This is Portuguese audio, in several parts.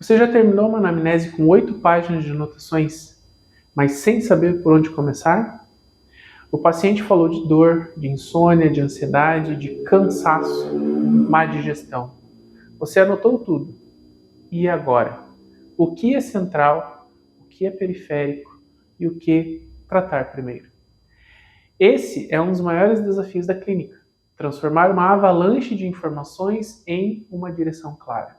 Você já terminou uma anamnese com 8 páginas de anotações, mas sem saber por onde começar? O paciente falou de dor, de insônia, de ansiedade, de cansaço, má digestão. Você anotou tudo. E agora? O que é central, o que é periférico e o que tratar primeiro? Esse é um dos maiores desafios da clínica: transformar uma avalanche de informações em uma direção clara.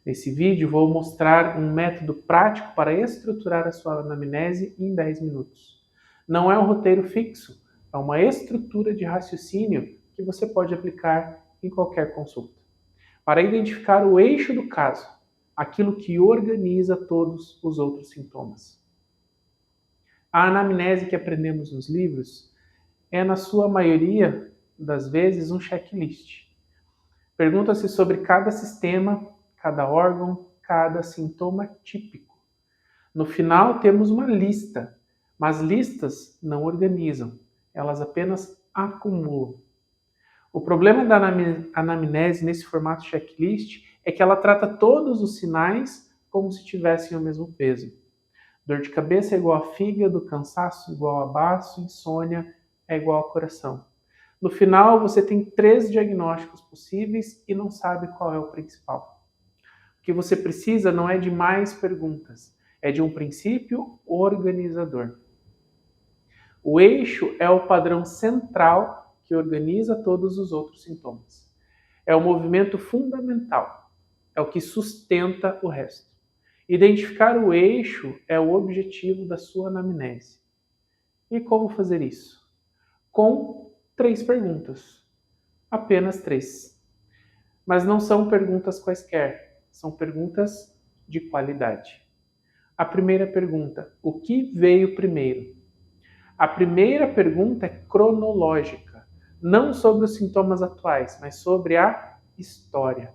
Nesse vídeo vou mostrar um método prático para estruturar a sua anamnese em 10 minutos. Não é um roteiro fixo, é uma estrutura de raciocínio que você pode aplicar em qualquer consulta. Para identificar o eixo do caso, aquilo que organiza todos os outros sintomas. A anamnese que aprendemos nos livros é, na sua maioria das vezes, um checklist. Pergunta-se sobre cada sistema, cada órgão, cada sintoma típico. No final temos uma lista, mas listas não organizam, elas apenas acumulam. O problema da anamnese nesse formato checklist é que ela trata todos os sinais como se tivessem o mesmo peso. Dor de cabeça é igual a fígado, cansaço igual a baço, insônia é igual a coração. No final, você tem 3 diagnósticos possíveis e não sabe qual é o principal. O que você precisa não é de mais perguntas, é de um princípio organizador. O eixo é o padrão central que organiza todos os outros sintomas. É o movimento fundamental, é o que sustenta o resto. Identificar o eixo é o objetivo da sua anamnese. E como fazer isso? Com 3 perguntas. Apenas 3. Mas não são perguntas quaisquer, são perguntas de qualidade. A primeira pergunta: o que veio primeiro? A primeira pergunta é cronológica, não sobre os sintomas atuais, mas sobre a história.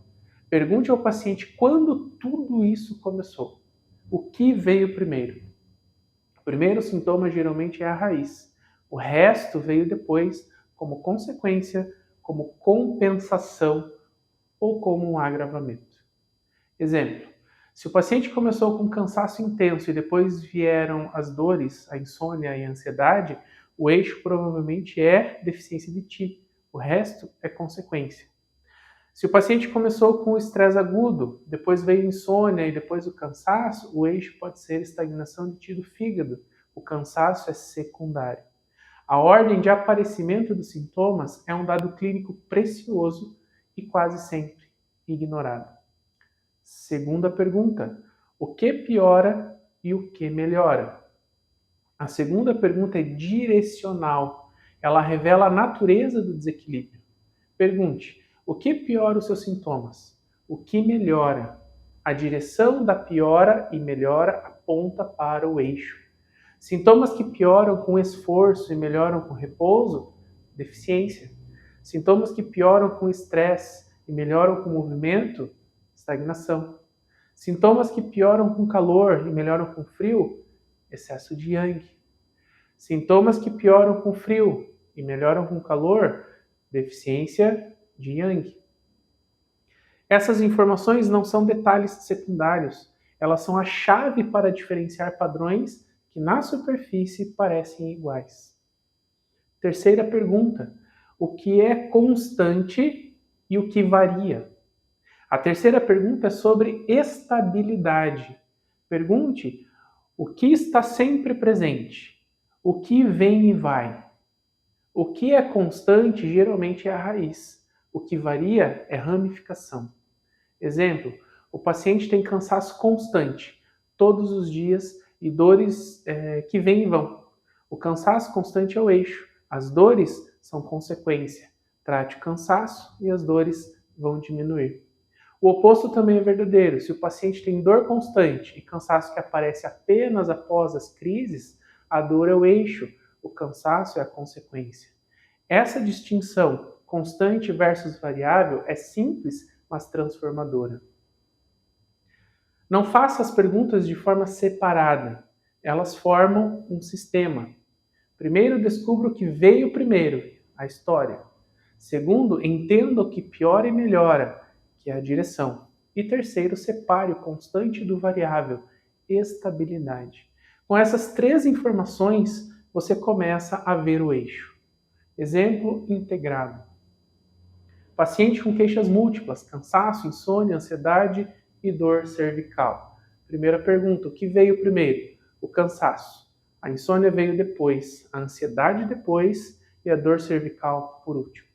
Pergunte ao paciente quando tudo isso começou. O que veio primeiro? O primeiro sintoma geralmente é a raiz. O resto veio depois, como consequência, como compensação ou como um agravamento. Exemplo: se o paciente começou com cansaço intenso e depois vieram as dores, a insônia e a ansiedade, o eixo provavelmente é deficiência de Ti. O resto é consequência. Se o paciente começou com estresse agudo, depois veio insônia e depois o cansaço, o eixo pode ser estagnação de Ti do fígado. O cansaço é secundário. A ordem de aparecimento dos sintomas é um dado clínico precioso e quase sempre ignorado. Segunda pergunta: o que piora e o que melhora? A segunda pergunta é direcional. Ela revela a natureza do desequilíbrio. Pergunte: o que piora os seus sintomas? O que melhora? A direção da piora e melhora aponta para o eixo. Sintomas que pioram com esforço e melhoram com repouso, deficiência. Sintomas que pioram com estresse e melhoram com movimento, estagnação. Sintomas que pioram com calor e melhoram com frio, excesso de yang. Sintomas que pioram com frio e melhoram com calor, deficiência de yang. Essas informações não são detalhes secundários, elas são a chave para diferenciar padrões que na superfície parecem iguais. Terceira pergunta: o que é constante e o que varia? A terceira pergunta é sobre estabilidade. Pergunte: o que está sempre presente? O que vem e vai? O que é constante geralmente é a raiz. O que varia é ramificação. Exemplo: o paciente tem cansaço constante, todos os dias, e dores que vêm e vão. O cansaço constante é o eixo. As dores são consequência. Trate o cansaço e as dores vão diminuir. O oposto também é verdadeiro. Se o paciente tem dor constante e cansaço que aparece apenas após as crises, a dor é o eixo, o cansaço é a consequência. Essa distinção constante versus variável é simples, mas transformadora. Não faça as perguntas de forma separada. Elas formam um sistema. Primeiro, descubra o que veio primeiro, a história. Segundo, entenda o que piora e melhora, que é a direção. E terceiro, separe o constante do variável, estabilidade. Com essas três informações, você começa a ver o eixo. Exemplo integrado. Paciente com queixas múltiplas, cansaço, insônia, ansiedade e dor cervical. Primeira pergunta, o que veio primeiro? O cansaço. A insônia veio depois, a ansiedade depois e a dor cervical por último.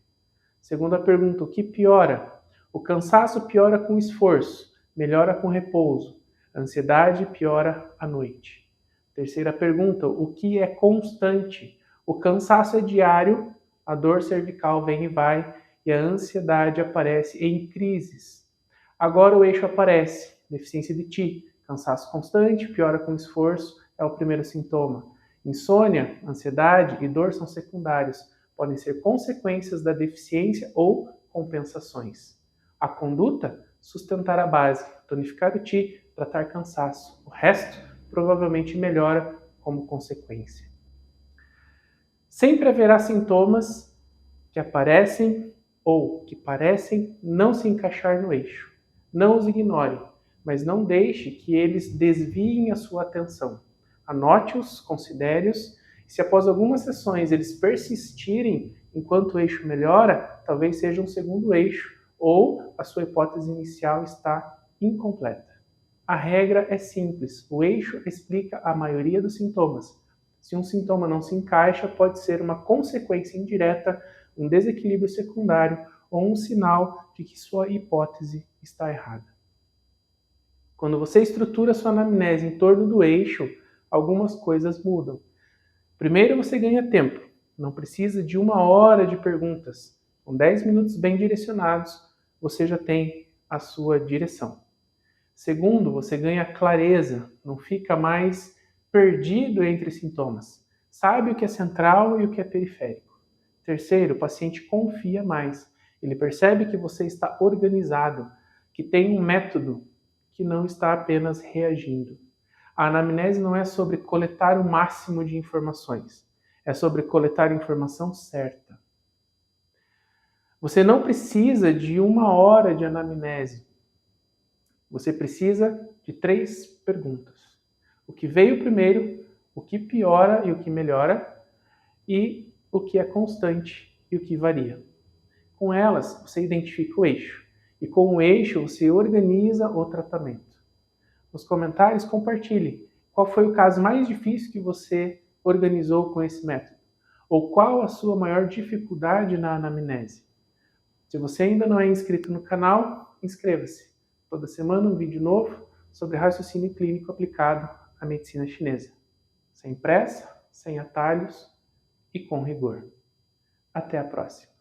Segunda pergunta, o que piora? O cansaço piora com esforço, melhora com repouso. A ansiedade piora à noite. Terceira pergunta, o que é constante? O cansaço é diário, a dor cervical vem e vai e a ansiedade aparece em crises. Agora o eixo aparece, deficiência de Ti, cansaço constante, piora com esforço, é o primeiro sintoma. Insônia, ansiedade e dor são secundários, podem ser consequências da deficiência ou compensações. A conduta, sustentar a base, tonificar o Ti, tratar cansaço. O resto provavelmente melhora como consequência. Sempre haverá sintomas que aparecem ou que parecem não se encaixar no eixo. Não os ignore, mas não deixe que eles desviem a sua atenção. Anote-os, considere-os, e se após algumas sessões eles persistirem enquanto o eixo melhora, talvez seja um segundo eixo ou a sua hipótese inicial está incompleta. A regra é simples, o eixo explica a maioria dos sintomas. Se um sintoma não se encaixa, pode ser uma consequência indireta, um desequilíbrio secundário ou um sinal de que sua hipótese está errada. Quando você estrutura sua anamnese em torno do eixo, algumas coisas mudam. Primeiro, você ganha tempo. Não precisa de 1 hora de perguntas. Com 10 minutos bem direcionados, você já tem a sua direção. Segundo, você ganha clareza, não fica mais perdido entre sintomas. Sabe o que é central e o que é periférico. Terceiro, o paciente confia mais. Ele percebe que você está organizado, que tem um método, que não está apenas reagindo. A anamnese não é sobre coletar o máximo de informações, é sobre coletar a informação certa. Você não precisa de 1 hora de anamnese. Você precisa de 3 perguntas. O que veio primeiro, o que piora e o que melhora, e o que é constante e o que varia. Com elas, você identifica o eixo. E com o eixo, você organiza o tratamento. Nos comentários, compartilhe qual foi o caso mais difícil que você organizou com esse método. Ou qual a sua maior dificuldade na anamnese. Se você ainda não é inscrito no canal, inscreva-se. Toda semana um vídeo novo sobre raciocínio clínico aplicado à medicina chinesa. Sem pressa, sem atalhos e com rigor. Até a próxima.